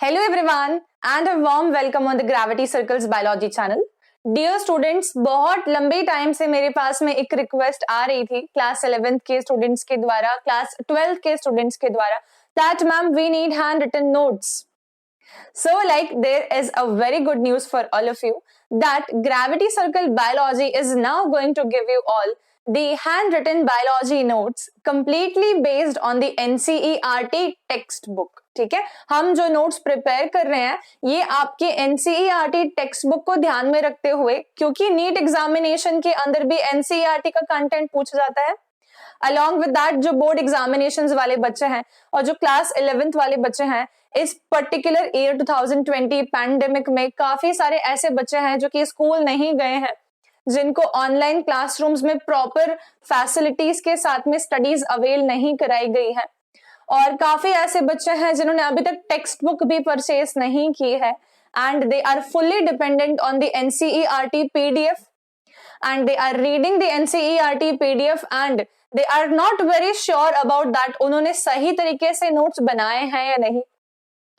Hello everyone and a warm welcome on the Gravity Circles Biology channel. Dear students, बहुत लंबे time से मेरे पास में एक रिक्वेस्ट आ रही थी क्लास 11th के स्टूडेंट्स के द्वारा, क्लास 12th के स्टूडेंट्स के द्वारा that ma'am we need handwritten notes. So there is a very good news for all of you that Gravity Circle Biology is now going to give you all the handwritten biology notes completely based on the NCERT textbook. ठीक है, हम जो notes prepare कर रहे हैं ये आपके NCERT text book को ध्यान में रखते हुए, क्योंकि नीट एग्जामिनेशन के अंदर भी एनसीईआरटी का कंटेंट पूछा जाता है। अलॉन्ग विद दैट जो बोर्ड एग्जामिनेशंस वाले बच्चे हैं और जो क्लास 11th वाले बच्चे हैं, इस पर्टिकुलर ईयर 2020 पैंडेमिक में काफी सारे ऐसे बच्चे हैं जो कि स्कूल नहीं गए हैं, जिनको ऑनलाइन क्लासरूम्स में प्रॉपर फैसिलिटीज के साथ में स्टडीज अवेल नहीं कराई गई है, और काफी ऐसे बच्चे हैं जिन्होंने अभी तक टेक्स्ट बुक भी परचेस नहीं की है and they are fully dependent on the NCERT PDF and they are reading the NCERT PDF and they are not very sure about that उन्होंने सही तरीके से नोट्स बनाए हैं या नहीं।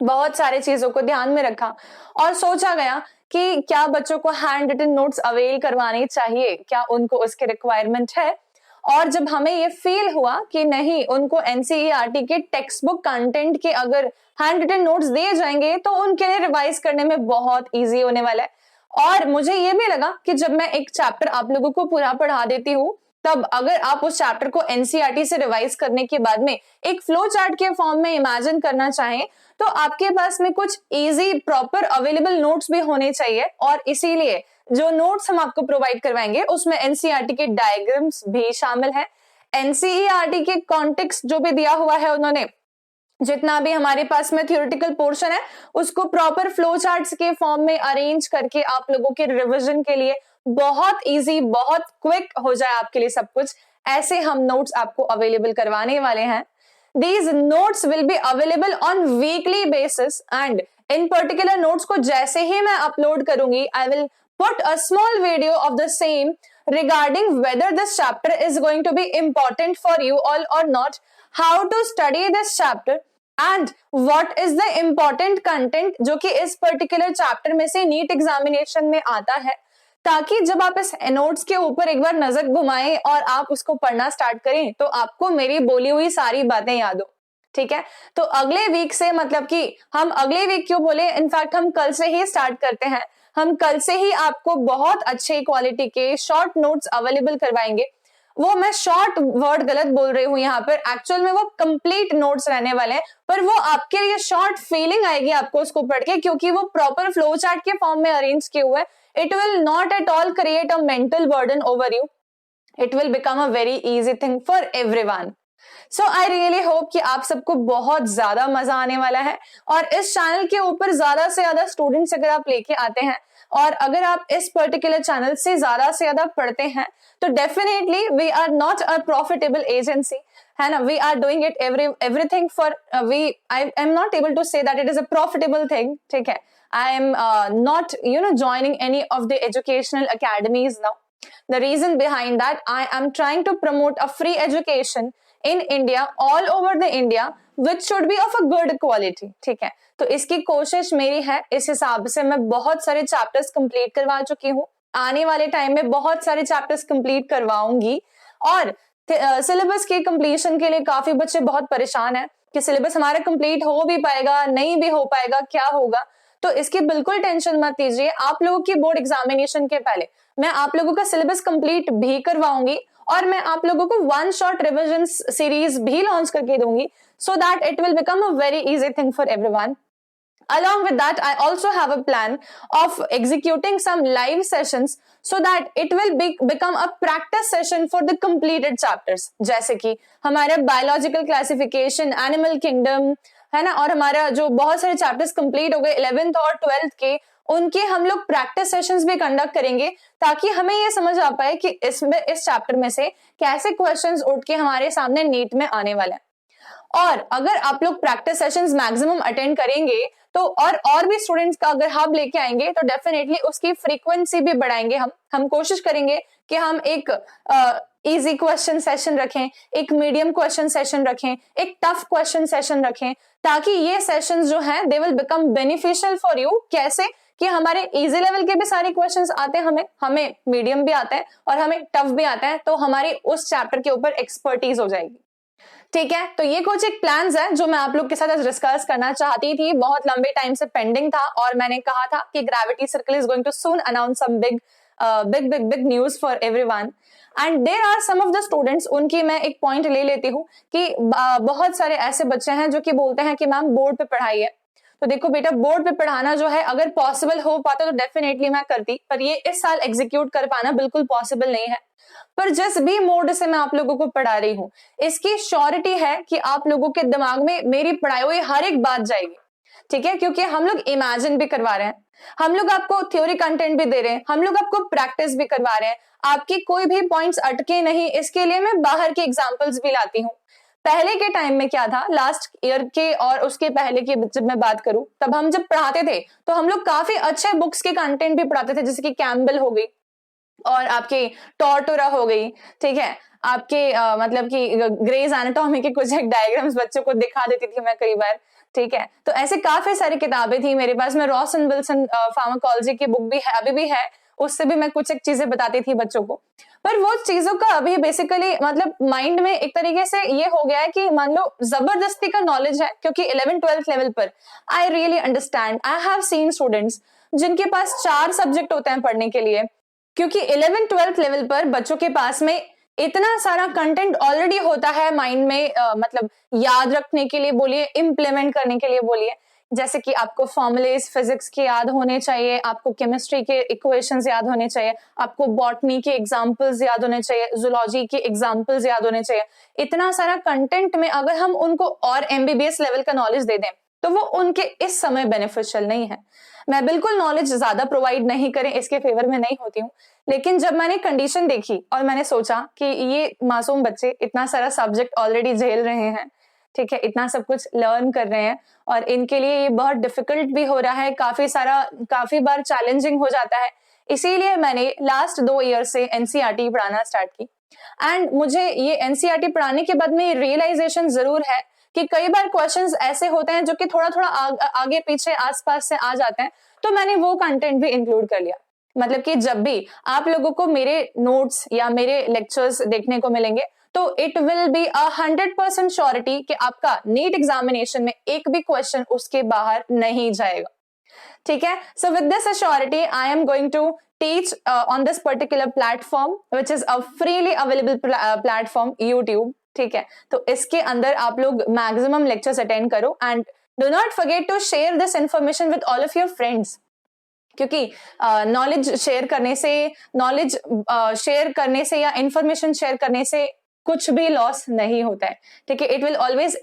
बहुत सारे चीजों को ध्यान में रखा और सोचा गया कि क्या बच्चों को हैंड रिटन नोट्स अवेल करवाने चाहिए, क्या उनको उसके रिक्वायरमेंट है। और जब हमें ये फील हुआ कि नहीं, उनको एनसीईआरटी के टेक्स्ट बुक कंटेंट के अगर हैंड रिटन नोट्स दिए जाएंगे तो उनके लिए रिवाइज करने में बहुत इजी होने वाला है। और मुझे ये भी लगा कि जब मैं एक चैप्टर आप लोगों को पूरा पढ़ा देती हूँ, तब अगर आप उस चैप्टर को एनसीईआरटी से रिवाइज करने के बाद में एक फ्लो चार्ट के फॉर्म में इमेजिन करना चाहें तो आपके पास में कुछ इजी प्रॉपर अवेलेबल नोट्स भी होने चाहिए। और इसीलिए जो नोट्स हम आपको प्रोवाइड करवाएंगे उसमें एनसीईआरटी के डायग्राम्स भी शामिल है, एनसीईआरटी के कॉन्टेक्स्ट जो भी दिया हुआ है उन्होंने, जितना भी हमारे पास में थ्योरेटिकल पोर्शन है उसको प्रॉपर फ्लो चार्ट्स के फॉर्म में अरेंज करके आप लोगों के रिवीजन के लिए बहुत इजी, बहुत क्विक हो जाए आपके लिए सब कुछ, ऐसे हम नोट्स आपको अवेलेबल करवाने वाले हैं। These notes will be available on weekly basis and in particular notes को जैसे ही मैं अपलोड करूंगी I will put a small video of the same regarding whether this chapter is going to be important for you all or not, how to study this chapter and what is the important content जो कि इस particular chapter में से NEET examination में आता है, ताकि जब आप इस नोट्स के ऊपर एक बार नजर घुमाएं और आप उसको पढ़ना स्टार्ट करें तो आपको मेरी बोली हुई सारी बातें याद हो। ठीक है, तो अगले वीक से, मतलब कि हम अगले वीक क्यों बोले, इनफैक्ट हम कल से ही स्टार्ट करते हैं। हम कल से ही आपको बहुत अच्छे क्वालिटी के शॉर्ट नोट्स अवेलेबल करवाएंगे। वो मैं शॉर्ट वर्ड गलत बोल रही हूँ यहाँ पर, एक्चुअल में वो कंप्लीट नोट्स रहने वाले हैं, पर वो आपके लिए शॉर्ट फीलिंग आएगी आपको उसको पढ़ के, क्योंकि वो प्रॉपर फ्लो चार्ट के फॉर्म में अरेंज किए हुए हैं। It will not at all create a mental burden over you. It will become a very easy thing for everyone. So I really hope कि आप सबको बहुत ज्यादा मजा आने वाला है, और इस चैनल के ऊपर ज्यादा से ज्यादा स्टूडेंट्स अगर आप लेके आते हैं और अगर आप इस पर्टिकुलर चैनल से ज्यादा पढ़ते हैं तो definitely we are not a profitable agency, है ना। We are doing it everything for I am not able to say that it is a profitable thing. ठीक है, I am not joining any of the educational academies now. The reason behind that, I am trying to promote a free education in India, all over the India, which should be of a good quality. ठीक है, तो इसकी कोशिश मेरी है। इस हिसाब से मैं बहुत सारे चैप्टर्स कंप्लीट करवा चुकी हूँ, आने वाले टाइम में बहुत सारे चैप्टर्स कंप्लीट करवाऊंगी। और सिलेबस के कंप्लीशन के लिए काफी बच्चे बहुत परेशान हैं कि सिलेबस हमारा कंप्लीट हो भी पाएगा, नहीं भी हो पाएगा, क्या होगा। तो इसकी बिल्कुल टेंशन मत लीजिए। आप लोगों की बोर्ड एग्जामिनेशन के पहले मैं आप लोगों का सिलेबस कंप्लीट भी करवाऊंगी और मैं आप लोगों को वन शॉट रिविजन सीरीज भी लॉन्च करके दूंगी, so that it will become a very easy thing for everyone. Along with that, I also have a plan of executing some live sessions so that it will become a practice session for the completed chapters. जैसे कि हमारा biological classification, animal kingdom, है ना, और हमारा जो बहुत सारे चैप्टर्स कंप्लीट हो गए 11th और 12th के, उनके हम लोग प्रैक्टिस सेशंस भी कंडक्ट करेंगे, ताकि हमें ये समझ आ पाए कि इस चैप्टर में से कैसे क्वेश्चंस उठ के हमारे सामने नीट में आने वाले हैं। और अगर आप लोग प्रैक्टिस सेशंस मैक्सिमम अटेंड करेंगे तो और भी स्टूडेंट्स का अगर हब लेके आएंगे तो डेफिनेटली उसकी फ्रीक्वेंसी भी बढ़ाएंगे। हम कोशिश करेंगे कि हम एक इजी क्वेश्चन सेशन रखें, एक मीडियम क्वेश्चन सेशन रखें, एक टफ क्वेश्चन सेशन रखें, ताकि ये सेशंस जो हैं they will become beneficial for you. कैसे कि हमारे इजी लेवल के भी सारे क्वेश्चंस आते हैं, हमें मीडियम भी आता है और हमें टफ भी आता है, तो हमारी उस चैप्टर के ऊपर एक्सपर्टीज हो जाएगी। ठीक है, तो ये कुछ एक प्लान्स है जो मैं आप लोग के साथ आज डिस्कस करना चाहती थी, बहुत लंबे टाइम से पेंडिंग था, और मैंने कहा था कि gravity circle is going to soon announce some big news for everyone. And there are some of the students, उनकी मैं एक पॉइंट ले लेती हूँ कि बहुत सारे ऐसे बच्चे हैं जो कि बोलते हैं कि मैम बोर्ड पे पढ़ाई है। तो देखो बेटा, बोर्ड पे पढ़ाना जो है अगर पॉसिबल हो पाता तो डेफिनेटली मैं करती, पर ये इस साल एग्जीक्यूट कर पाना बिल्कुल पॉसिबल नहीं है। पर जिस भी मोड से मैं आप लोगों को पढ़ा रही हूँ, इसकी श्योरिटी है कि आप लोगों के दिमाग में मेरी पढ़ाई हुई हर एक बात जाएगी। ठीक है, क्योंकि हम लोग इमेजिन भी करवा रहे हैं, हम लोग आपको थ्योरी कंटेंट भी दे रहे हैं, हम लोग आपको प्रैक्टिस भी करवा रहे हैं, आपकी कोई भी पॉइंट्स अटके नहीं, इसके लिए मैं बाहर के एग्जाम्पल्स भी लाती हूँ। पहले के टाइम में क्या था, लास्ट ईयर के और उसके पहले की जब मैं बात करूं, तब हम जब पढ़ाते थे तो हम लोग काफी अच्छे बुक्स के कंटेंट भी पढ़ाते थे, जैसे कि कैम्बल हो गई और आपके टॉर्टोरा हो गई। ठीक है, आपके मतलब कि ग्रेज एनाटॉमी के कुछ एक डायग्राम्स बच्चों को दिखा देती थी मैं कई बार। ठीक है, तो ऐसे काफी सारी किताबें थी मेरे पास में, रॉस एंड विल्सन फार्माकोलॉजी की बुक भी है, अभी भी है, उससे भी मैं कुछ एक चीजें बताती थी बच्चों को। पर वो चीजों का अभी बेसिकली मतलब माइंड में एक तरीके से ये हो गया है कि मान लो जबरदस्ती का नॉलेज है, क्योंकि 11th-12th लेवल पर I really understand, I have seen students जिनके पास 4 सब्जेक्ट होते हैं पढ़ने के लिए, क्योंकि 11th-12th लेवल पर बच्चों के पास में इतना सारा कंटेंट ऑलरेडी होता है माइंड में, मतलब याद रखने के लिए बोलिए, इम्प्लीमेंट करने के लिए बोलिए, जैसे कि आपको फॉर्मुलेज फिजिक्स के याद होने चाहिए, आपको केमिस्ट्री के इक्वेशंस याद होने चाहिए, आपको बॉटनी के एग्जांपल्स याद होने चाहिए, जूलॉजी के एग्जांपल्स याद होने चाहिए। इतना सारा कंटेंट में अगर हम उनको और एमबीबीएस लेवल का नॉलेज दे दें तो वो उनके इस समय बेनिफिशियल नहीं है। मैं बिल्कुल नॉलेज ज्यादा प्रोवाइड नहीं करें इसके फेवर में नहीं होती हूँ, लेकिन जब मैंने कंडीशन देखी और मैंने सोचा कि ये मासूम बच्चे इतना सारा सब्जेक्ट ऑलरेडी झेल रहे हैं, ठीक है, इतना सब कुछ लर्न कर रहे हैं और इनके लिए ये बहुत डिफिकल्ट भी हो रहा है, काफी बार चैलेंजिंग हो जाता है, इसीलिए मैंने लास्ट 2 ईयर से एनसीईआरटी पढ़ाना स्टार्ट की। एंड मुझे ये एनसीईआरटी पढ़ाने के बाद में रियलाइजेशन जरूर है कि कई बार क्वेश्चंस ऐसे होते हैं जो कि थोड़ा थोड़ा आगे पीछे आसपास से आ जाते हैं, तो मैंने वो कंटेंट भी इंक्लूड कर लिया। मतलब कि जब भी आप लोगों को मेरे नोट्स या मेरे लेक्चर्स देखने को मिलेंगे तो इट विल बी 100% श्योरिटी कि आपका नीट एग्जामिनेशन में एक भी क्वेश्चन उसके बाहर नहीं जाएगा। ठीक है, so with this assurity I am going to teach on this particular platform which is a freely available platform YouTube. ठीक है, तो इसके अंदर आप लोग मैक्सिमम लेक्चर्स अटेंड करो and do not forget to share this information with all of your friends, क्योंकि knowledge share करने से या इंफॉर्मेशन शेयर करने से कुछ भी लॉस नहीं होता है। ठीक है, इट विल ऑलवेज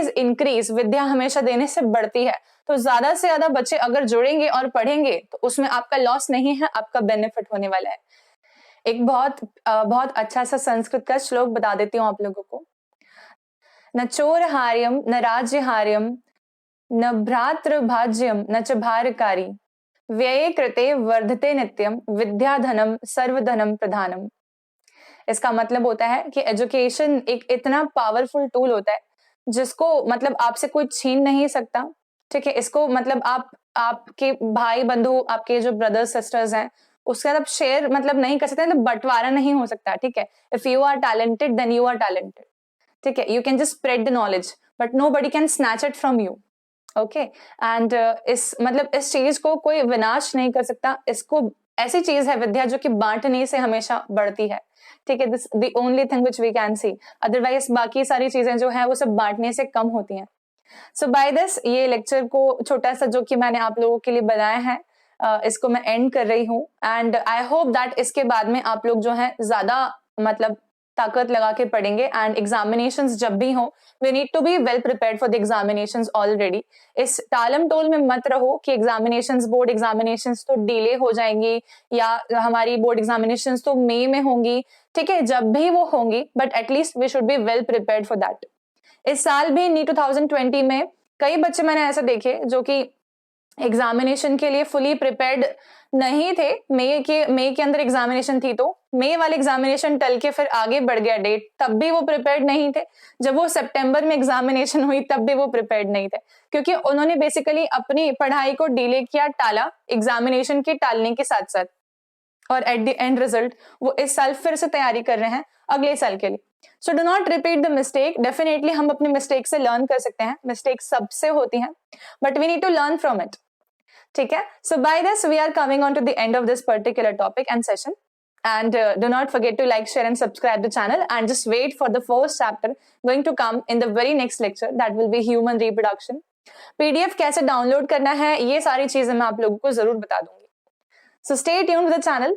इंक्रीज, विद्या हमेशा देने से बढ़ती है, तो ज्यादा से ज्यादा बच्चे अगर जुड़ेंगे और पढ़ेंगे तो उसमें आपका लॉस नहीं है, आपका बेनिफिट होने वाला है। एक बहुत अच्छा सा संस्कृत का श्लोक बता देती हूँ आप लोगों को। न चोरहार्यम न राज्यहार्यम न भ्रातृभाज्यम न च भारकारी व्यये कृते वर्धते नित्यम विद्याधनम सर्वधनम प्रधानम। इसका मतलब होता है कि एजुकेशन एक इतना पावरफुल टूल होता है जिसको मतलब आपसे कोई छीन नहीं सकता। ठीक है, इसको मतलब आपके भाई बंधु, आपके जो ब्रदर्स सिस्टर्स हैं, उसके साथ आप शेयर मतलब नहीं कर सकते, मतलब बंटवारा नहीं हो सकता। ठीक है, if you are talented then you are talented. ठीक है, you can just spread the knowledge but nobody can snatch it from you. Okay, and इस चीज को कोई विनाश नहीं कर सकता। इसको ऐसी चीज है विद्या जो कि बांटने से हमेशा बढ़ती है। ठीक है, this the only thing which we can see, otherwise बाकी सारी चीजें जो है वो सब बांटने से कम होती हैं। सो बाय दिस ये लेक्चर को छोटा सा जो कि मैंने आप लोगों के लिए बनाया है, इसको मैं एंड कर रही हूँ एंड आई होप दैट इसके बाद में आप लोग जो है ज्यादा मतलब ताकत लगा के पढ़ेंगे एंड एग्जामिनेशंस जब भी हो we need to be well prepared for the examinations already. इस टालम टोल में मत रहो कि एग्जामिनेशंस, बोर्ड एग्जामिनेशंस तो डिले हो जाएंगी या हमारी बोर्ड एग्जामिनेशंस तो मई में होंगी। ठीक है, जब भी वो होंगी but at least we should be well prepared for that. इस साल भी नीट 2020 में कई बच्चे मैंने ऐसे देखे जो कि एग्जामिनेशन के लिए फुली प्रिपेयर्ड नहीं थे। मई के अंदर एग्जामिनेशन थी, तो मई वाले एग्जामिनेशन टल के फिर आगे बढ़ गया डेट, तब भी वो प्रिपेयर्ड नहीं थे। जब वो सितंबर में एग्जामिनेशन हुई तब भी वो प्रिपेयर्ड नहीं थे, क्योंकि उन्होंने बेसिकली अपनी पढ़ाई को डिले किया, टाला, एग्जामिनेशन के टालने के साथ साथ, और एट द एंड रिजल्ट वो इस साल फिर से तैयारी कर रहे हैं अगले साल के लिए। So do not repeat the mistake. Definitely हम अपने मिस्टेक से लर्न कर सकते हैं, मिस्टेक सबसे होती हैं, but we need to learn from it. ठीक है, so by this we are coming on to the end of this particular topic and session, and do not forget to like, share and subscribe the channel, and just wait for the first chapter going to come in the very next lecture, that will be human reproduction. PDF कैसे download करना है, ये सारी चीजें मैं आप लोगों को जरूर बता दूंगी। So stay tuned with the channel.